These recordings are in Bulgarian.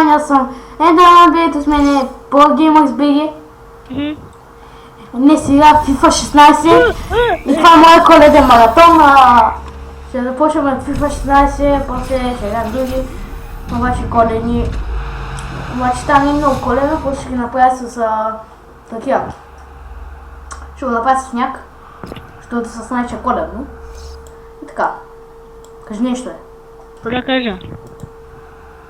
вами, аз съм Ендерман, бидете с мене по GameXBG. Не сега FIFA 16 и това е моят коледен маратон. Ще започваме от FIFA 16, после ще играем други, обаче коледни. Обаче там не много коледно, после ще ги направя с такива. Ще го направя с сняг, защото с най-че коледно. И така. Кажи нещо Да кажа.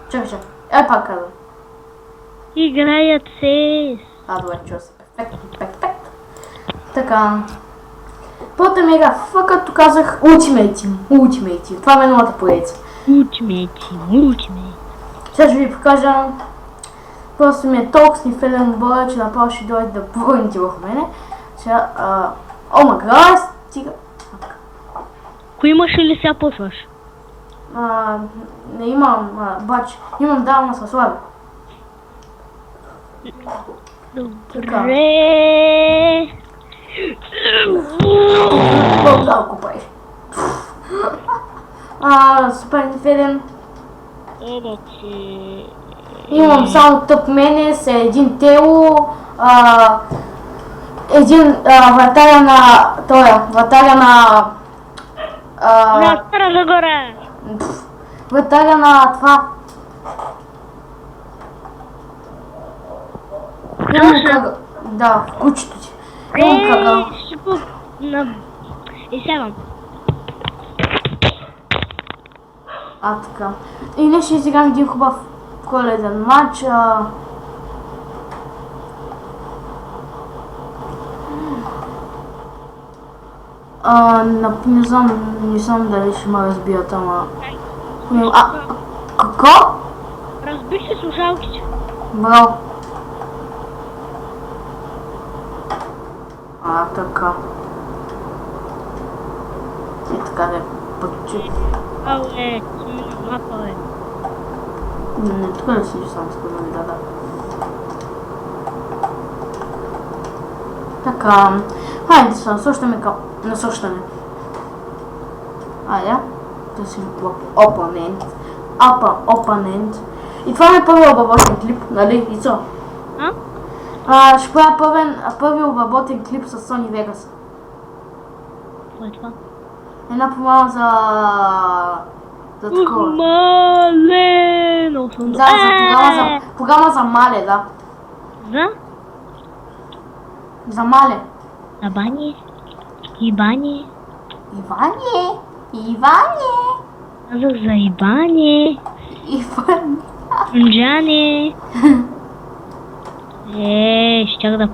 Чакай. Пак казвам. Играят се. Добре, чува се. Перфект. Така. Първата ми игра, както казах, Ultimate Team. Това е новата поредица. Ultimate. Сега ще ви покажа. Просто ми е толкова снифелен отбора, че направо ще дойде да пръгнете върху мене. Сега, мага, стига. Кой имаш или сега почваш? Не имам бач, имам давно със слаби. Добре. Много купай. Супер нефелен. Имам само тъп менес, един тело, един вратаря на вратаря на Стара Загора. вратаря на това. Да, в кучето ти. Изсявам. Така. И не ще изиграм един хубав коледен матч. Не знам дали ще ме разбият, ама... Какво? Разбих се слушалките. Браво. Така. И така да пътчи. Ти ми намапа, Не, тук не си сам сказам, да. Така. Хайде се насощаме към насощане. Търсим опонент. И това е първи обработен клип, нали, Ицо? Ще правя първи обработен клип с Sony Vegas. Какво е това? Една програма за такова. Мале! Програма за мале, да. За? За мале. За бани? Ибани? Иване! Казах за Ибани. Иване! Джани. Щях да...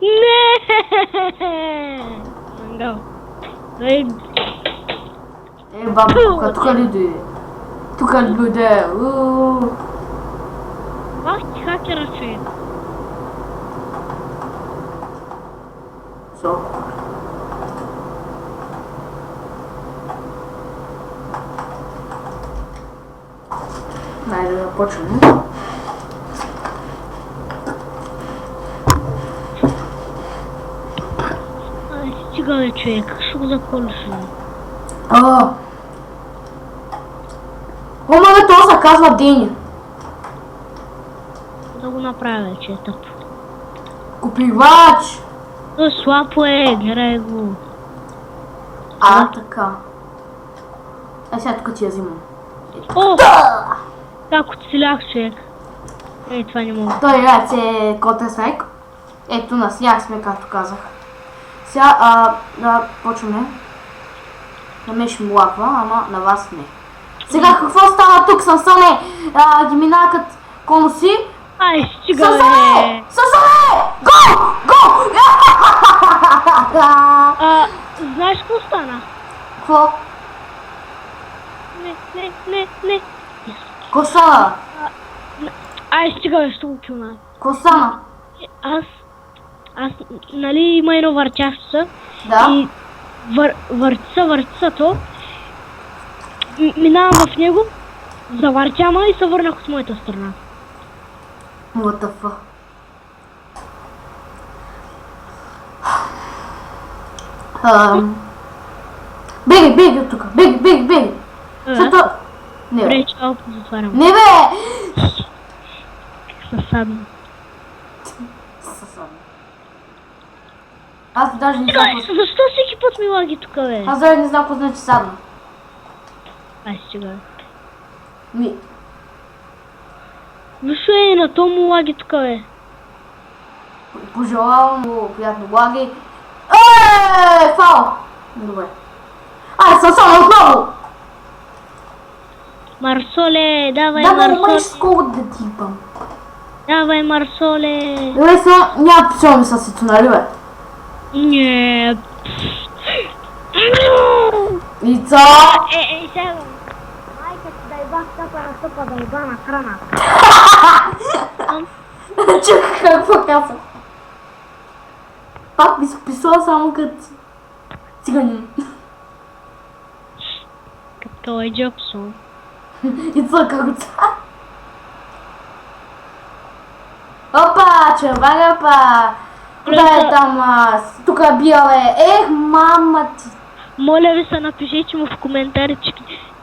Не! Мангал. Бабка, тук ли дойде? Тук ли дойде? Бах ти хакера, човек. Найде да почваме. Стига бе, човек, ще го запълниш. Това се казва Дени. Да го направя, че е тъп. Купивач! Слабо е, гледай го. Така. Сега тук ти я взимам. Так, оцелях, човек. Това не мога. Той играе се Counter Strike. Ето наслях сме, както казах. Сега да почваме. На мен ще му лаква, ама на вас не. Сега какво става тук? Съсане ги минакат коноси. Стига бе! Съсане! Гол! Знаеш какво стана? Какво? Не. Какво стана? Стига бе, ще го килна. Какво стана? Аз, нали, има едно въртящо. Да. И върти то. Минавам в него, завъртяма и се върнах от моята страна. What the fuck? Беги от тук, беги. Защото Не, Добре, бе. чао, затварям. Не, бе! Съсадно. Аз даже не знам какво... Защо всеки път ми лаги тук, бе? Аз даже не знам какво значи садно. Ай, стига. Ми... Защо е на то му лаги тук, бе? Пожелавам му приятно лаги. Фал! Добре. Ай, съм само отново! Марсоле, давай, Да, но Марсоле. имаш скоро да типам. Давай, Марсоле. Лесно, няма писоми съсето, нали бе? Не. Лицо! Сега. Майка ти дай бах тапа на стъпа да еба на храна. Чакай, какво каза? Пак би се писала само като циганин. Като е Джобсон. И цъка руца. Опа, червага па! Куда е там? Тук е бил е. Ех, мама ти! Моля ви се, напишете му в коментари,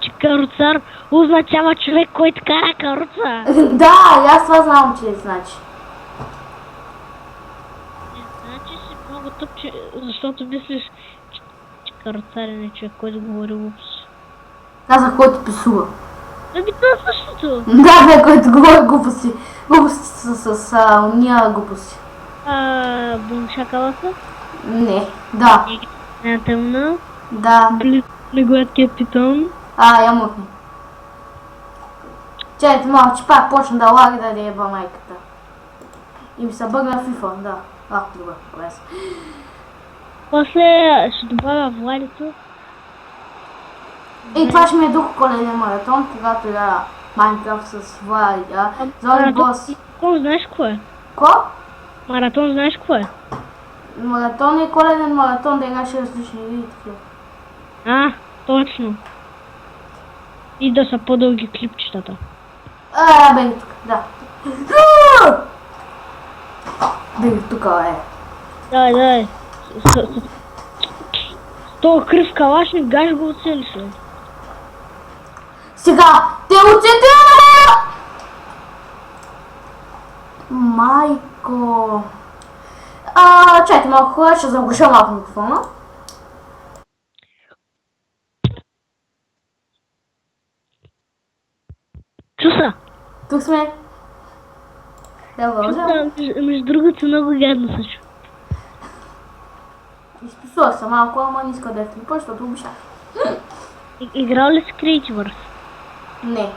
че каруцар означава човек, който кара каруца. Да, и аз това знам, че значи. Значи си много тъп, защото мислиш, че каруцарен е човек, който говори глупости. Казах, който писува. Ами това е същото. Да, бе, който говори глупости. Глупости с уния глупости. Буншакалата? Не, да, На тъмна. да. На гладкия питон. Я мъкни. Чайте малко, че пак почна да лаги да еба майката. И ми се бъгна FIFA, да. Добре, добре. После ще добавя Владито. И това ще ми е друг коледен маратон, когато играя Майнкрафт с Влади, Зони Бос. Маратон знаеш какво е? Ко? Маратон знаеш какво е? Маратон е коледен маратон, да играш различни види такива. Точно. И да са по-дълги клипчетата. Беги тук, да. Беги тук, Дай. С този крив калашник гаш го оцелиш, бе. Сега, те оцете! Майко. Чайте малко хора, ще заглуша малко микрофона. Чуса? Тук сме. Да, вължа. Между другото много гадно се чу. Изписувах се малко, ама не иска да е клипа, защото обичах. Играл ли си Creativerse? Не.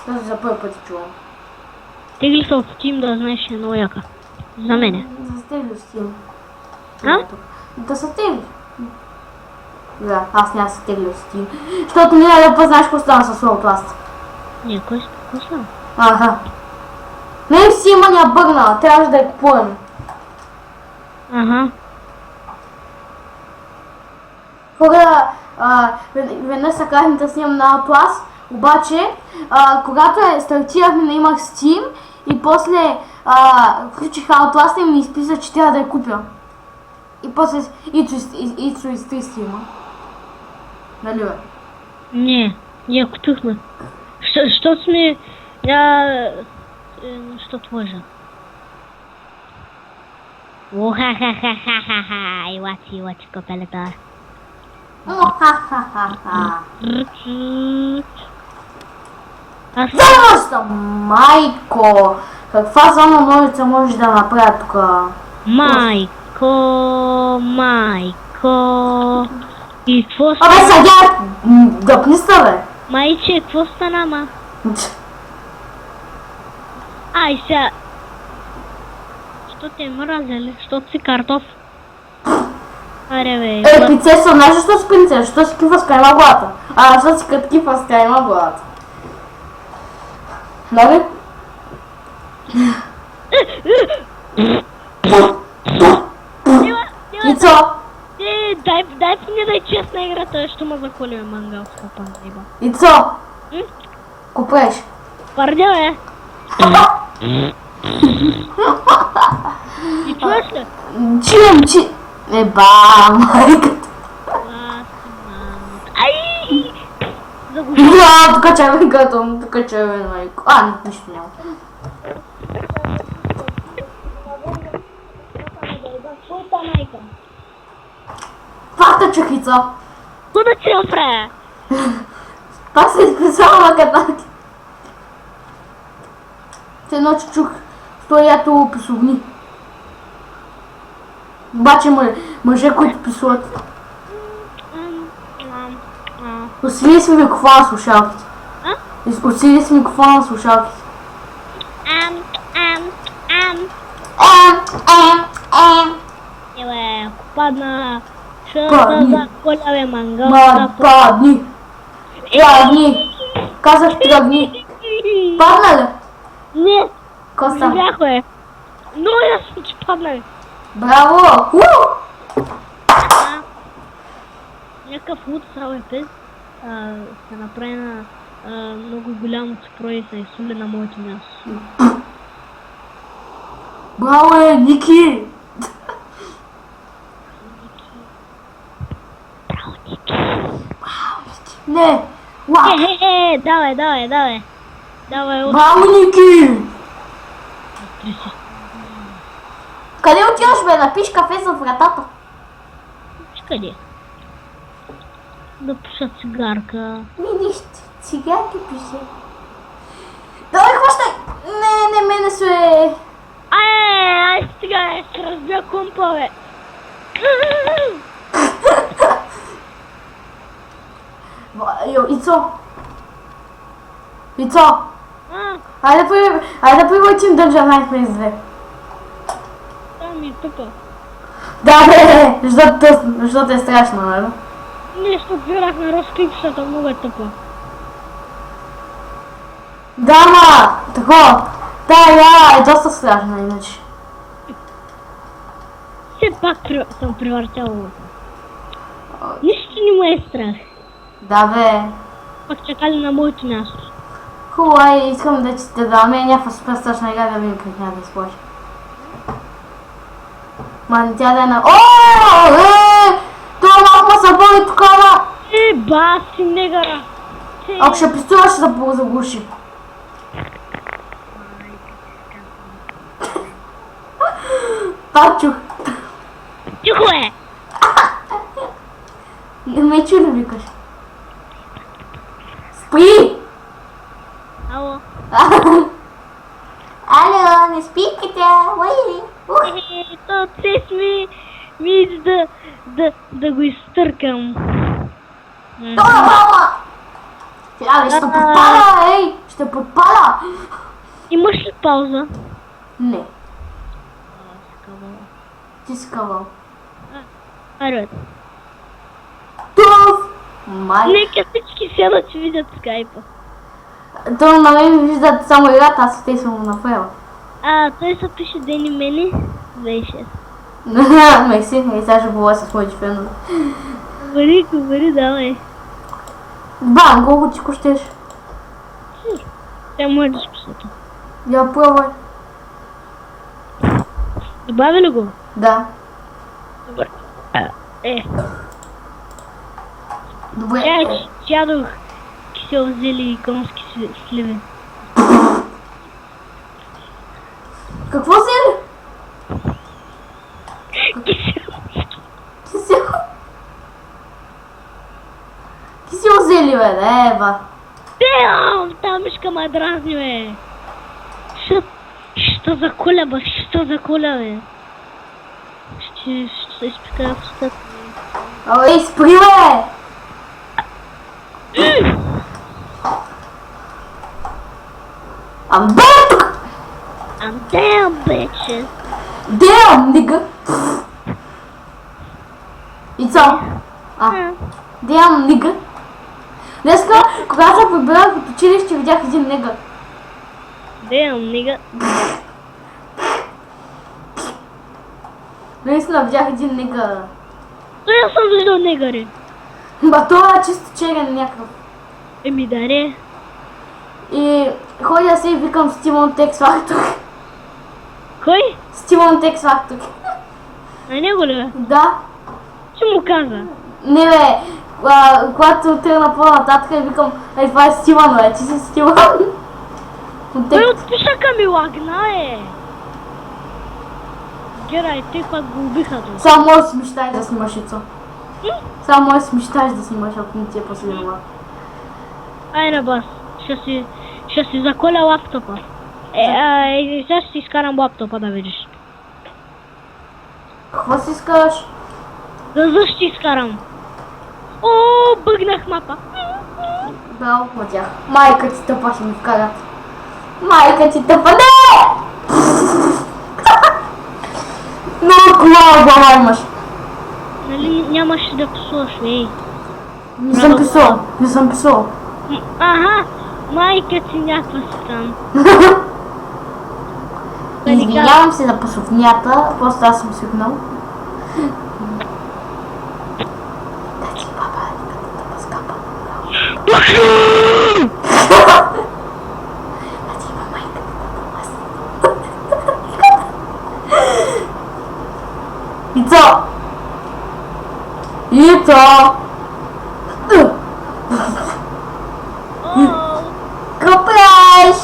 Този за първи път чувам. Тегли се от Steam да знаеш, е много яка. За мене. Да се тегли с Steam. Да се тегли. Да, аз няма се тегли с Steam. Защото няма да познаеш какво стана с Outlast. Не, кой става? Не им си има ня бъгна, трябваше да я купуваме. Кога веднъж се казахме да снимам на Outlast, обаче когато стартирахме не имах Steam и после включих Outlast и ми изписа, че трябва да я купя. И после Ицо изтри Steam. Нали бе? Не, я купихме. Що сме... Защото лъжа. Ха-ха-ха-ха-ха-ха, илачи копелета. Ха-ха-ха-ха. Аз... Майко! Каква зона ножица можеш да направя тук? Майко... И какво стана? Абе, сега дъпни се, бе! Майче, какво стана, ма? Ай, сега... Що те мразили? Защото си картоф? Аре, бе... Принцеса, знаеш защо си принцеса? Защо си кифа с крайма главата? Защо си като кифа с крайма главата? Нали? Ицо! Дай ми да е честна играта, що ме захвалиме мангал с капан, еба. Ицо! Купреш! Пардя, бе! И чуваш ли? Чуем! Еба, майката! Ай! заглушава. Да, тук червен картон, тук червен майко. Нищо няма. Твоята майка. Факта чехица. Куда ти опре? Пак се изписала макатанки. Те едно чух стоято писовни. Обаче мъже, които писуват. Усили си микрофона на слушалките. Усили си микрофона на слушалките. Еле, падна. Шата за коляве мангал. Падни. Падни. Казах тръгни. Падна ли? Не, Коста. не бяхме. Но ясно, че паднах. Браво! Някакъв луд САВП се направи на много голямо цифро и се изсули на моето място. Браво, Ники! Браво, Ники! Не! Лак! Давай. Давай, Браво, Ники! Къде отиваш, бе? Напиш кафе за вратата. Къде? Да пуша цигарка. Видиш, цигарки пише. Давай, хващай! Не, мене се... Ай, сега ще разбия компа, бе. Ицо! Айде да поиграчим Dungeon Nightmares 2. Това ми е тъпа. Да, бе, защото е страшно, нали? Нещо бирах на разклик, защото много е тъпа. Да, ма, такова. Да, я е доста страшна, иначе. Все пак съм привъртял. Нищо не му е страх. Да, бе. Пак чакали на моето място. Хубаво, искам да ти дам някаква супер страшна игра да видим как няма да изплача. Ман, тя да е на... Това малко ма се боли такова! Баси, негара! Ако ще пристуваш, ще да заглуши. Пак чух. Тихо е! Не ме чу да викаш. Спи! Ало? Ало, не спикате? То цес ми иде да го изтъркам. Това мама! Сега ще подпаля, ей! Ще подпаля! Имаш ли пауза? Не. Ти си кавал. Аре. Туф! Май. Нека всички седат, че видят скайпа. То на мен ми виждат само играта, аз те съм му направила. Той се пише Дени Мени 26. Мерси, сега ще говоря с моите фенове. Говори, давай. Бам, колко ти кощеш? Тя може да списата. Я пробвай. Добави ли го? Да. Добре. Добре. Ядох кисел зели и конски сливи. Какво зели? Кисел. Кисел зели, бе, да, ева. Та мишка ме дразни, бе. Що за коля, бе? Що за коля, бе? Ще се изпикая в устата. Ой, спри, бе! I'm back! I'm damn, bitches. Damn, nigga! Ицо! Damn, nigga! Днеска, когато се прибирах от училище, видях един негър. Damn, nigga. Наистина видях един негър. Той аз съм виждал негари. Ба, това е чисто черен някакъв. Еми, даре. И ходя се и викам Стивън Текс Фактор. Кой? Стивън Текс Фактор. На него ли, бе? Да. Че му каза? Не, бе, когато тръгна по-нататък, викам, това е Стиван, ти си Стиван. Той от пушака ми лагна, Герай, те пак го убиха тут. Само може да си мечтаеш да снимаш яйцо. Само може да си мечтаеш да снимаш, ако не ти е последно. Айде бас, ще си заколя лаптопа. Сега ще си изкарам лаптопа да видиш. Какво си искаш? Да ще изкарам. О, бъгнах мапа. Браво по тях. Майка ти тъпа ще ми вкарат. Майка ти тъпа, не! Много хубава глава имаш. Нали нямаше да псуваш, Не съм писал, не съм писал. Аха, майка ти някаква си там. Извинявам се за пасовнята, просто аз съм свикнал. Да ти баба, да ти скапа. Да ти има майка, Ицо! Ицо! Какво правиш?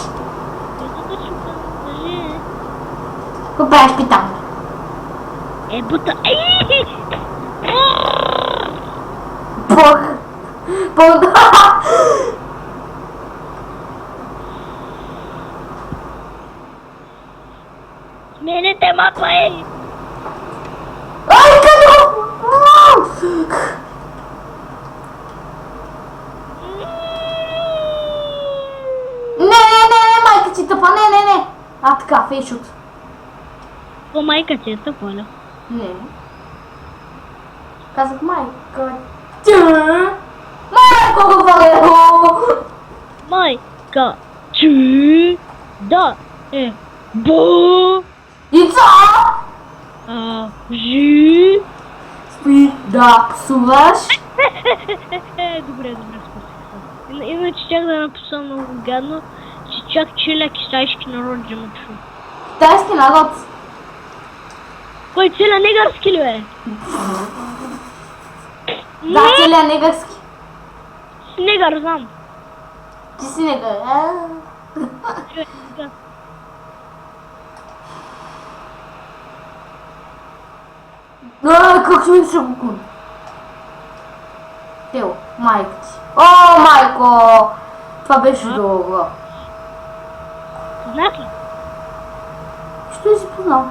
Какво правиш, питам? Бута. Бог! Бог! Сменете мапа, Ай, къде? Не, майка ти тъпа, не. А, така, фейшот. О, майка ти е тъпа, ли? Не. Казах майка ти. Майко, говоря. Майка ти. Да, бо. Ицо! Жи. Спи да псуваш. Добре, спасих. Иначе чак да напиша много гадно, че чак челя китайски народ ще му чу. Китайски народ. Кой целя негърски ли бе? Да, целия негърски. Негър, знам. Ти си негър, как ще ми се букун? Тео, майка ти. О, майко! Това беше долу. Знак ли? Що си познал?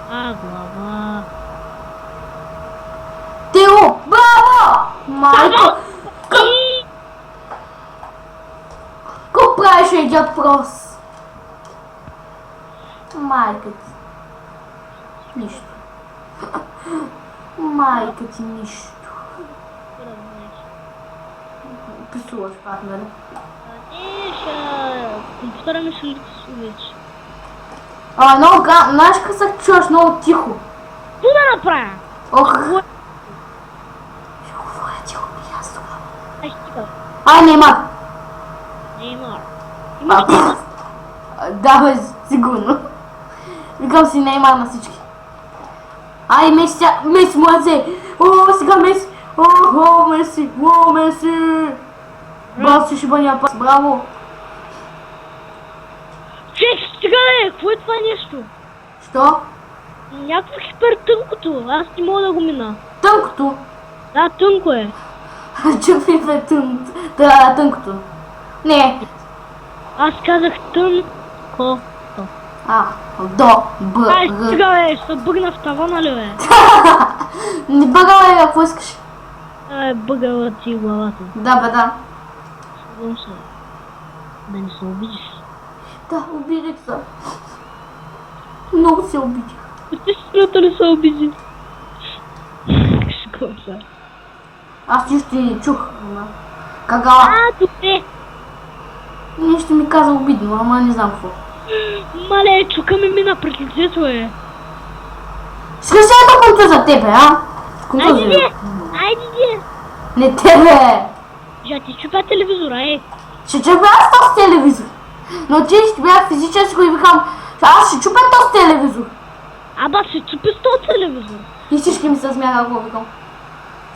Глава. Тео, браво! Майко! Какво правиш, идиот прос? Майка ти. Нищо. Майка ти нищо. Писуваш пак, нали? Компютъра ми ще ли вече? Много знаеш как се чуваш много тихо. Ту да направя! Ох. Ще говоря тихо, аз тогава. Ай, стига. Неймар. Неймар. Имаш ли? Да, бе, сигурно. Викам си Неймар на всички. Меси му е взе. О, сега Меси. О, Меси. О, Меси. Браво, си шибания пас. Браво. Чек, стига бе, какво е това нещо? Що? Някакво хипер тънкото, аз не мога да го мина. Тънкото? Да, тънко е. Чупи бе тънкото. Не. Аз казах тънко. Добър. Ай, стига бе, ще бъгна в тавана ли бе? Не бъгала бе, какво искаш? Бъгала ти главата. Да бе, да. Шегувам се. Да не се обидиш. Да, обидих се. Много се обидих. Ти смята ли се обиди? Шегувам се. Аз нищо не чух. Кагала. Добре. Нещо ми каза обидно, ама не знам какво. Мале, чука ми мина пред лицето е. Искаш ли да контуза тебе, а? Айде, Не тебе! Жа ти чупя телевизора, Ще чупя аз този телевизор. Но ти ще бях физически и викам, аз ще чупя този телевизор. Аба, ще чупи с този телевизор. И всички ми се смяха, ако викам.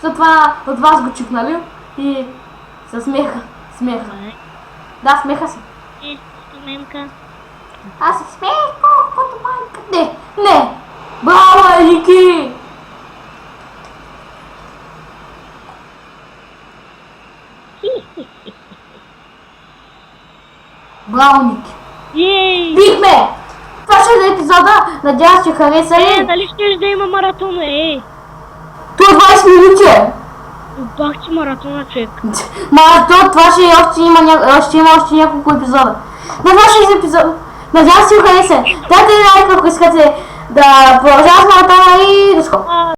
Затова от вас го чух, нали? И се смеха. Да, смеха се. Мемка. Аз се смех, колкото майка. Не! Браво, Ники! Браво, Ники! Ей! Бихме! Това ще е за епизода. Надявам се, че хареса. Дали щеш да има маратон, Това 20 минути. Бах ти маратона, човек. Маратон, това ще има още няколко епизода. Надявам се, хареса. Дайте лайк, ако искате да продължаваме маратона и до скоро.